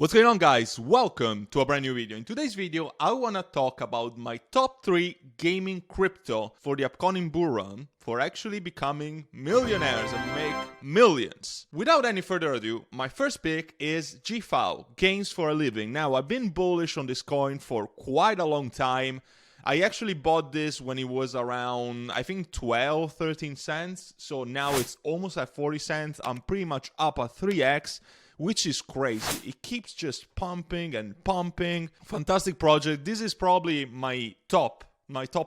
What's going on, guys? Welcome to a brand new video. In today's video, I want to talk about my top 3 gaming crypto for the upcoming bull run for actually becoming millionaires and make millions. Without any further ado, my first pick is GFAL, Games for a Living. Now, I've been bullish on this coin for quite a long time. I actually bought this when it was around, I think, 12, 13 cents. So now it's almost at 40 cents. I'm pretty much up at 3x. Which is crazy. It keeps just pumping and pumping. Fantastic project. This is probably my top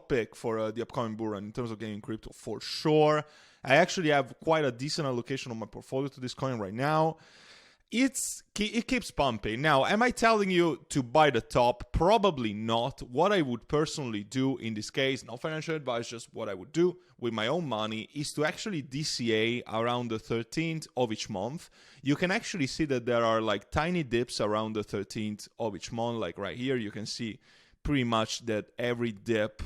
pick for the upcoming bull run in terms of gaming crypto for sure. I actually have quite a decent allocation of my portfolio to this coin right now. It keeps pumping. Now, am I telling you to buy the top? Probably not. What I would personally do in this case, no financial advice, just what I would do with my own money is to actually DCA around the 13th of each month. You can actually see that there are like tiny dips around the 13th of each month. Like right here, you can see pretty much that every dip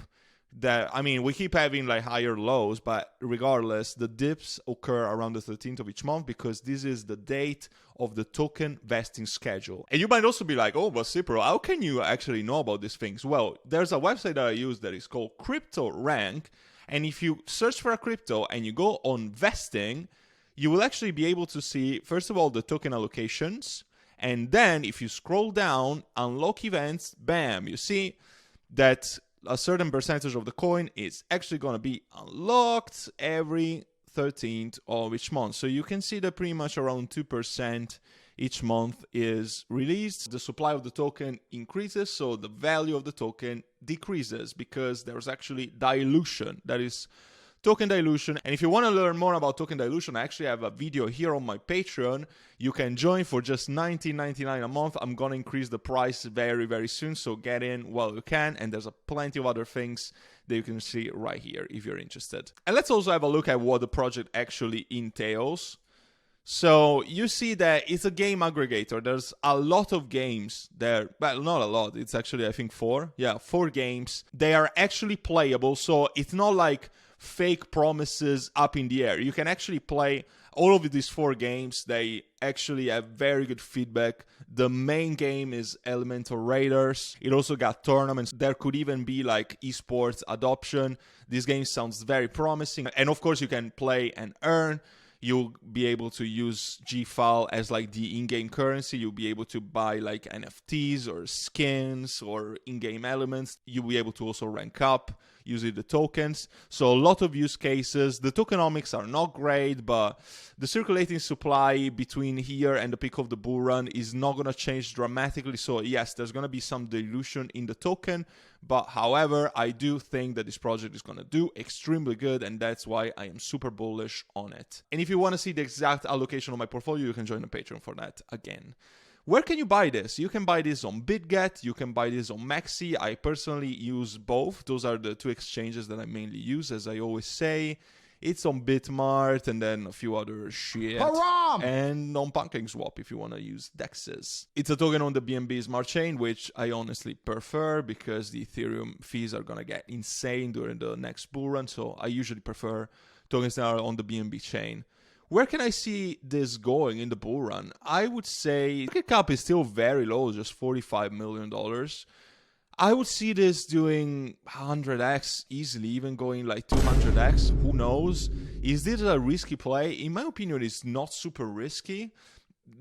that, I mean, we keep having like higher lows, but regardless, the dips occur around the 13th of each month because this is the date of the token vesting schedule. And you might also be like, oh, but Cipro, how can you actually know about these things? Well, there's a website that I use that is called Crypto Rank. And if you search for a crypto and you go on vesting, you will actually be able to see, first of all, the token allocations. And then if you scroll down, unlock events, bam, you see that a certain percentage of the coin is actually going to be unlocked every 13th of each month. So you can see that pretty much around 2% each month is released. The supply of the token increases, so the value of the token decreases because there's actually dilution. That is token dilution. And if you want to learn more about token dilution, I actually have a video here on my Patreon. You can join for just $19.99 a month. I'm going to increase the price very, very soon. So get in while you can. And there's plenty of other things that you can see right here if you're interested. And let's also have a look at what the project actually entails. So you see that it's a game aggregator. There's a lot of games there. Well, not a lot. It's actually, I think, 4. Yeah, 4 games. They are actually playable. So it's not like fake promises up in the air. You can actually play all of these 4 games. They actually have very good feedback. The main game is Elemental Raiders. It also got tournaments. There could even be like esports adoption. This game sounds very promising. And of course, you can play and earn. You'll be able to use GFAL as like the in-game currency. You'll be able to buy like NFTs or skins or in-game elements. You'll be able to also rank up using the tokens. So a lot of use cases. The tokenomics are not great, but the circulating supply between here and the peak of the bull run is not going to change dramatically. So yes, there's going to be some dilution in the token. But however, I do think that this project is going to do extremely good, and that's why I am super bullish on it. And if you want to see the exact allocation of my portfolio, you can join the Patreon for that again. Where can you buy this? You can buy this on BitGet, you can buy this on Maxi. I personally use both. Those are the 2 exchanges that I mainly use, as I always say. It's on Bitmart and then a few other shit. Haram! And on PancakeSwap if you want to use DEXs. It's a token on the BNB Smart Chain, which I honestly prefer because the Ethereum fees are going to get insane during the next bull run. So I usually prefer tokens that are on the BNB chain. Where can I see this going in the bull run? I would say market cap is still very low, just $45 million. I would see this doing 100x easily, even going like 200x. Who knows? Is this a risky play? In my opinion, it's not super risky.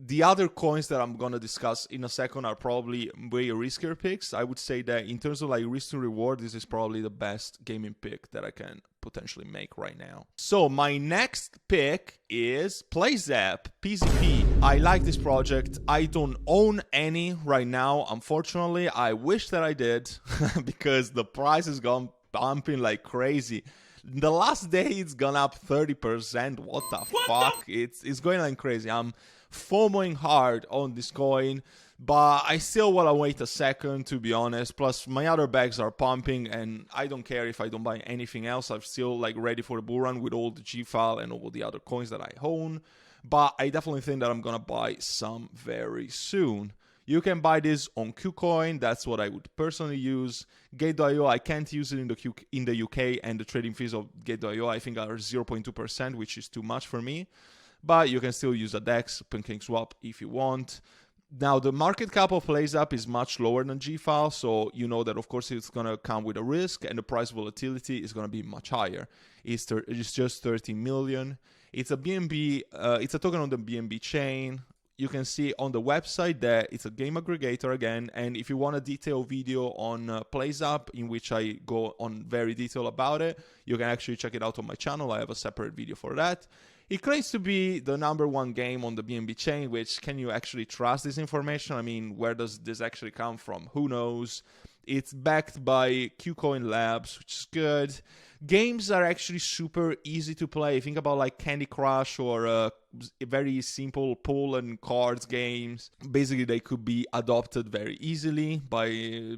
The other coins that I'm going to discuss in a second are probably way riskier picks. I would say that in terms of like risk to reward, this is probably the best gaming pick that I can potentially make right now. So my next pick is PlayZap, PZP. I like this project. I don't own any right now, unfortunately. I wish that I did because the price has gone bumping like crazy. The last day it's gone up 30%. What the fuck? It's going like crazy. I'm FOMOing hard on this coin, but I still want to wait a second, to be honest. Plus, my other bags are pumping, and I don't care if I don't buy anything else. I'm still like ready for the bull run with all the GFAL and all the other coins that I own. But I definitely think that I'm gonna buy some very soon. You can buy this on KuCoin. That's what I would personally use. Gate.io, I can't use it in the UK, and the trading fees of Gate.io I think are 0.2%, which is too much for me. But you can still use a DEX, PancakeSwap if you want. Now, the market cap of PlaySup is much lower than G-File, so you know that, of course, it's going to come with a risk, and the price volatility is going to be much higher. It's just 30 million. It's a BNB, it's a token on the BNB chain. You can see on the website that it's a game aggregator again, and if you want a detailed video on PlaySup, in which I go on very detailed about it, you can actually check it out on my channel. I have a separate video for that. It claims to be the #1 game on the BNB chain, which, can you actually trust this information? I mean, where does this actually come from? Who knows? It's backed by KuCoin Labs, which is good. Games are actually super easy to play. Think about like Candy Crush or very simple pool and cards games. Basically, they could be adopted very easily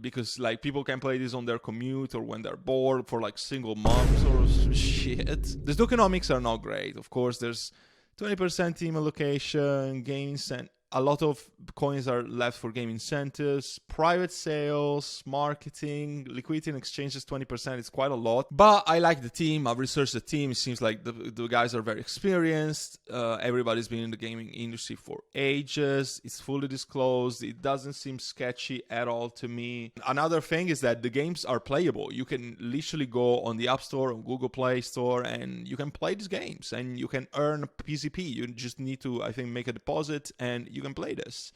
because like people can play this on their commute or when they're bored for like single months or shit. The tokenomics are not great. Of course, there's 20% team allocation, gains, and a lot of coins are left for game incentives, private sales, marketing, liquidity and exchanges, 20%. It's quite a lot. But I like the team. I've researched the team. It seems like the guys are very experienced. Everybody's been in the gaming industry for ages. It's fully disclosed. It doesn't seem sketchy at all to me. Another thing is that the games are playable. You can literally go on the App Store, on Google Play Store, and you can play these games. And you can earn PCP. You just need to, I think, make a deposit and you can play this.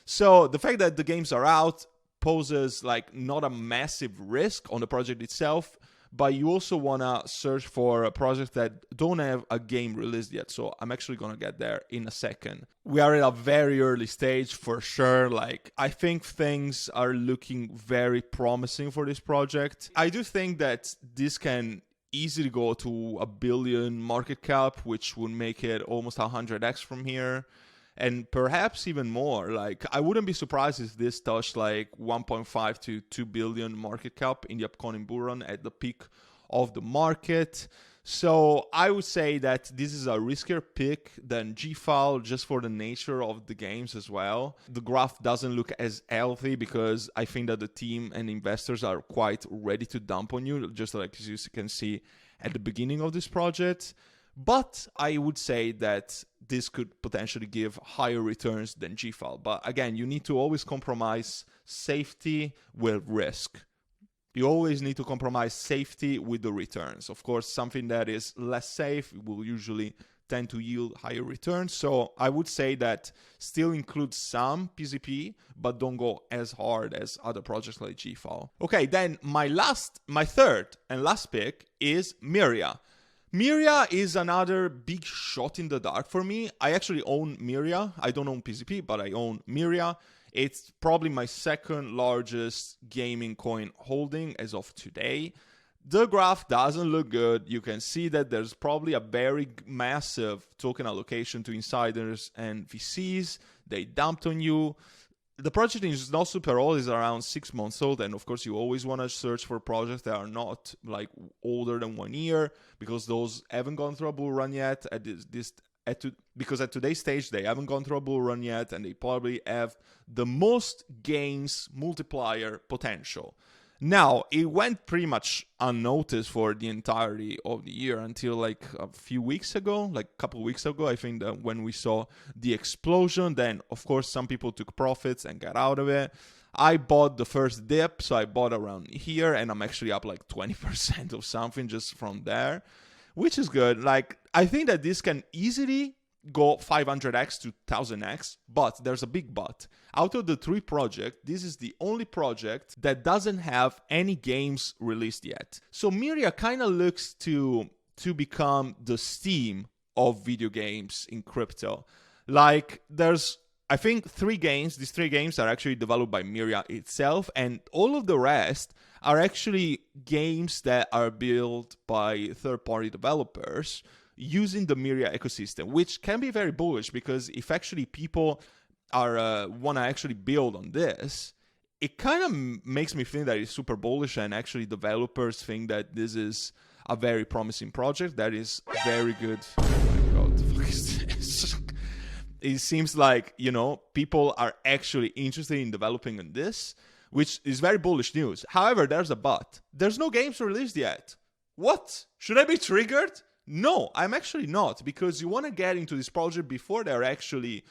So the fact that the games are out poses like not a massive risk on the project itself, but you also want to search for a project that don't have a game released yet. So I'm actually going to get there in a second. We are at a very early stage for sure. Like, I think things are looking very promising for this project. I do think that this can easily go to $1 billion market cap, which would make it almost 100x from here. And perhaps even more. Like, I wouldn't be surprised if this touched like 1.5 to 2 billion market cap in the upcoming bull run at the peak of the market. So I would say that this is a riskier pick than G-File, just for the nature of the games as well. The graph doesn't look as healthy because I think that the team and investors are quite ready to dump on you, just like you can see at the beginning of this project. But I would say that this could potentially give higher returns than G-File. But again, you need to always compromise safety with risk. You always need to compromise safety with the returns. Of course, something that is less safe will usually tend to yield higher returns. So I would say that still include some PCP, but don't go as hard as other projects like G-File. Okay, then my third and last pick is MIRA. MIRA is another big shot in the dark for me. I actually own MIRA. I don't own PCP, but I own MIRA. It's probably my second largest gaming coin holding as of today. The graph doesn't look good. You can see that there's probably a very massive token allocation to insiders and VCs. They dumped on you. The project is not super old, it's around 6 months old, and of course you always want to search for projects that are not like older than 1 year, because those haven't gone through a bull run yet. Because at today's stage they haven't gone through a bull run yet, and they probably have the most gains multiplier potential. Now, it went pretty much unnoticed for the entirety of the year until like a few weeks ago, like a couple of weeks ago, I think, that when we saw the explosion. Then, of course, some people took profits and got out of it. I bought the first dip, so I bought around here, and I'm actually up like 20% of something just from there, which is good. Like, I think that this can easily go 500x to 1000x, but there's a big but. Out of the 3 projects, this is the only project that doesn't have any games released yet. So MIRA kind of looks to become the Steam of video games in crypto. Like, there's, I think, 3 games. These 3 games are actually developed by MIRA itself, and all of the rest are actually games that are built by third-party developers using the MIRA ecosystem, which can be very bullish, because if actually people are want to actually build on this, it kind of makes me think that it's super bullish, and actually developers think that this is a very promising project that is very good. Oh my god, what the fuck is this? It seems like, you know, people are actually interested in developing on this, which is very bullish news. However, there's a but. There's no games released yet. What? Should I be triggered? No, I'm actually not, because you want to get into this project before they're actually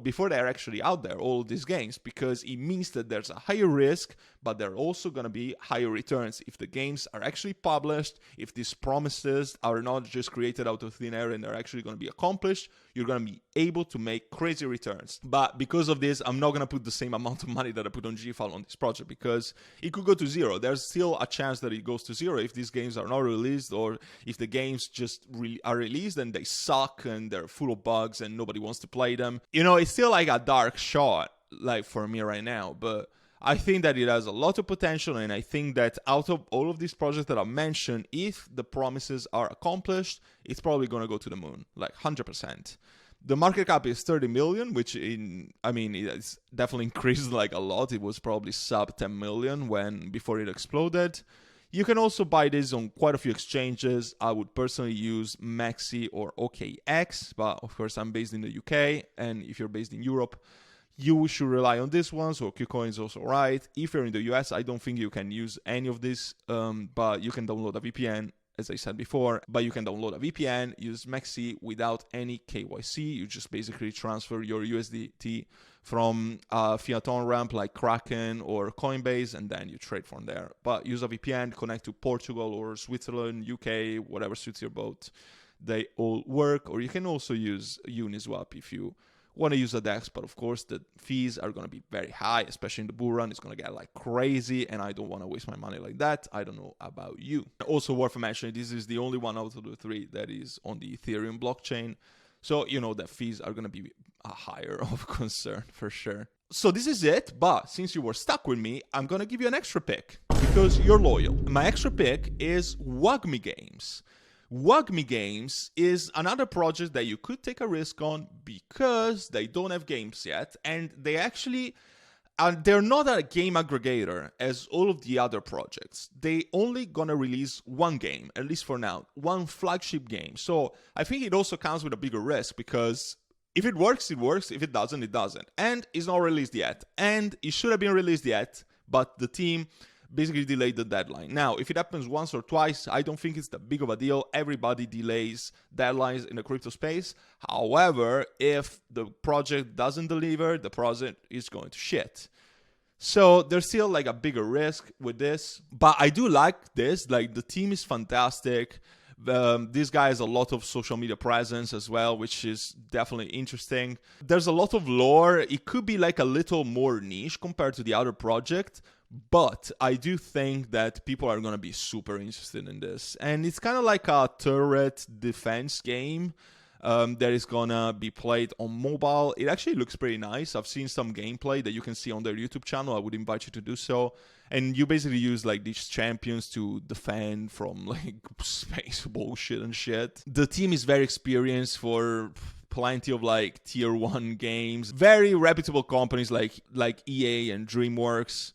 before they're actually out there, all these games, because it means that there's a higher risk, but there are also going to be higher returns if the games are actually published, if these promises are not just created out of thin air and they're actually going to be accomplished. You're going to be able to make crazy returns. But because of this, I'm not going to put the same amount of money that I put on GFAL on this project, because it could go to zero. There's still a chance that it goes to zero if these games are not released, or if the games just are released and they suck and they're full of bugs and nobody wants to play them. It's still like a dark shot, like for me right now, but I think that it has a lot of potential, and I think that out of all of these projects that I mentioned, if the promises are accomplished, it's probably going to go to the moon, like 100%. The market cap is 30 million, which it's definitely increased like a lot. It was probably sub 10 million before it exploded. You can also buy this on quite a few exchanges. I would personally use Maxi or OKX, but of course I'm based in the UK, and if you're based in Europe, you should rely on this one. So KuCoin is also right. If you're in the US, I don't think you can use any of this, but you can download a VPN, as I said before. But you can download a VPN, use Maxi without any KYC. You just basically transfer your USDT from a fiat on-ramp like Kraken or Coinbase, and then you trade from there. But use a VPN, connect to Portugal or Switzerland, UK, whatever suits your boat. They all work. Or you can also use Uniswap if you want to use a DEX, but of course the fees are going to be very high, especially in the bull run. It's going to get like crazy, and I don't want to waste my money like that. I don't know about you. Also worth mentioning, this is the only one out of the three that is on the Ethereum blockchain. So, the fees are going to be a higher of concern for sure. So this is it, but since you were stuck with me, I'm going to give you an extra pick because you're loyal. My extra pick is WAGMI Games. WAGMI Games is another project that you could take a risk on because they don't have games yet, and they actually they're not a game aggregator as all of the other projects. They only gonna release one game, at least for now, one flagship game. So I think it also comes with a bigger risk, because if it works, it works. If it doesn't, it doesn't. And it's not released yet. And it should have been released yet, but the team basically delayed the deadline. Now, if it happens once or twice, I don't think it's that big of a deal. Everybody delays deadlines in the crypto space. However, if the project doesn't deliver, the project is going to shit. So there's still like a bigger risk with this. But I do like this. Like, the team is fantastic. This guy has a lot of social media presence as well, which is definitely interesting. There's a lot of lore. It could be like a little more niche compared to the other project, but I do think that people are going to be super interested in this. And it's kind of like a turret defense game that is going to be played on mobile. It actually looks pretty nice. I've seen some gameplay that you can see on their YouTube channel. I would invite you to do so. And you basically use like these champions to defend from like space bullshit and shit. The team is very experienced for plenty of like tier 1 games. Very reputable companies like EA and DreamWorks.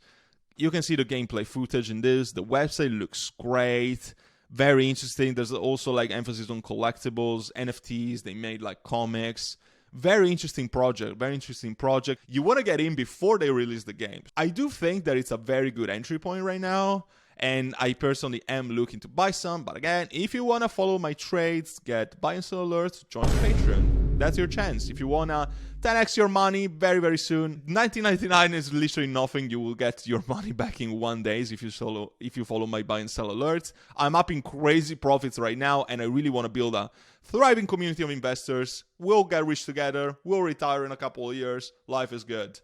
You can see the gameplay footage in this. The website looks great. Very interesting. There's also like emphasis on collectibles, NFTs. They made like comics. Very interesting project. You want to get in before they release the game. I do think that it's a very good entry point right now, and I personally am looking to buy some. But again, if you want to follow my trades, get buy and sell alerts, join Patreon. That's your chance. If you want to 10x your money very, very soon, $19.99 is literally nothing. You will get your money back in 1 day if you follow my buy and sell alerts. I'm up in crazy profits right now, and I really want to build a thriving community of investors. We'll get rich together. We'll retire in a couple of years. Life is good.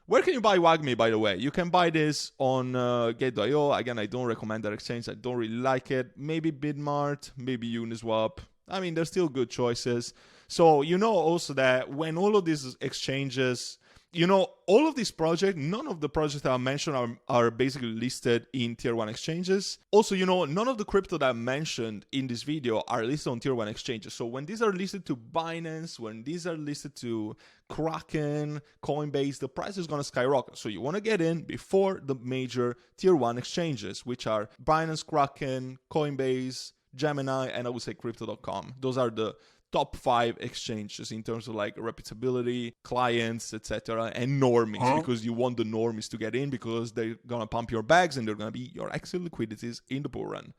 Where can you buy WAGMI, by the way? You can buy this on Gate.io. Again, I don't recommend that exchange. I don't really like it. Maybe Bidmart, maybe Uniswap. I mean, there's still good choices. So, also that when all of these exchanges, all of these projects, none of the projects that I mentioned are basically listed in tier 1 exchanges. Also, none of the crypto that I mentioned in this video are listed on tier 1 exchanges. So when these are listed to Binance, when these are listed to Kraken, Coinbase, the price is going to skyrocket. So you want to get in before the major tier 1 exchanges, which are Binance, Kraken, Coinbase, Gemini, and I would say Crypto.com. Those are the top 5 exchanges in terms of like reputability, clients, etc., and normies, because you want the normies to get in because they're gonna pump your bags and they're gonna be your exit liquidities in the bull run.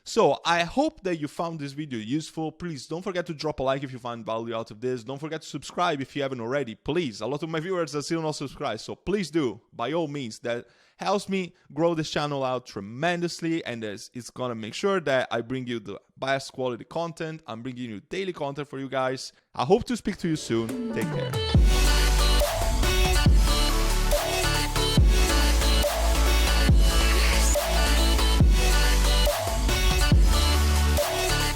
So I hope that you found this video useful. Please don't forget to drop a like if you find value out of this. Don't forget to subscribe if you haven't already. Please, a lot of my viewers are still not subscribed, so please do, by all means. That helps me grow this channel out tremendously, and it's gonna make sure that I bring you the best quality content. I'm bringing you daily content for you guys. I hope to speak to you soon. Take care.